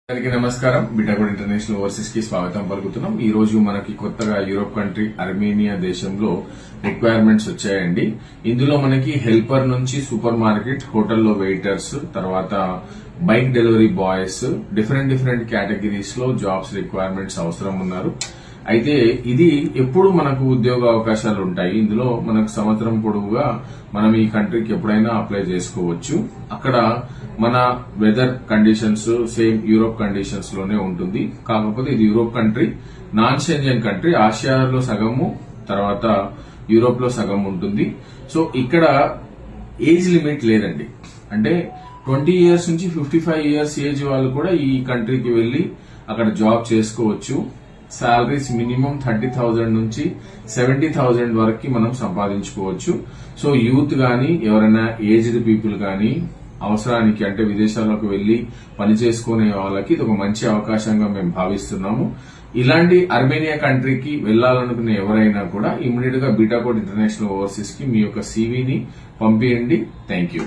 అందరికీ నమస్కారం. బిటాకోడ్ international overseas కి స్వాగతం పలుకుతున్నాం. ఈ రోజు మనకి కొత్తగా యూరోప్ కంట్రీ అర్మేనియా దేశంలో రిక్వైర్మెంట్స్ వచ్చాయండి. ఇందులో మనకి హెల్పర్ నుంచి సూపర్ మార్కెట్, హోటల్లో వెయిటర్స్, తర్వాత bike delivery boys, different categories లో జాబ్స్ రిక్వైర్మెంట్స్ అవసరం ఉన్నారు. అయితే ఇది ఎప్పుడు మనకు ఉద్యోగ అవకాశాలు ఉంటాయి. ఇందులో మనకు సంవత్సరం పొడవుగా మనం ఈ కంట్రీకి ఎప్పుడైనా అప్లై చేసుకోవచ్చు. అక్కడ మన weather conditions same Europe conditions లోనే ఉంటుంది. కాకపోతే ఇది Europe country, non Schengen country. ఆసియాలో సగము, తర్వాత యూరోప్ లో సగం ఉంటుంది. సో ఇక్కడ ఏజ్ లిమిట్ లేదండి. అంటే 20 ఇయర్స్ నుంచి 55 ఇయర్స్ ఏజ్ వాళ్ళు కూడా ఈ కంట్రీకి వెళ్లి అక్కడ జాబ్ చేసుకోవచ్చు. సాలరీస్ మినిమం 30,000 నుంచి 70,000 వరకు మనం సంపాదించుకోవచ్చు. సో యూత్ గాని, ఎవరైనా ఏజ్డ్ పీపుల్ గాని అవసరానికి అంటే విదేశాలకు వెళ్లి పని చేసుకునే వాళ్ళకి ఇది ఒక మంచి అవకాశంగా మేము భావిస్తున్నాము. ఇలాంటి అర్మేనియా కంట్రీకి వెళ్లాలనుకునే ఎవరైనా కూడా ఇమ్మీడియట్ గా బిటాకోడ్ ఇంటర్నేషనల్ ఓవర్సీస్ కి మీ యొక్క సీవీని పంపియండి. Thank you.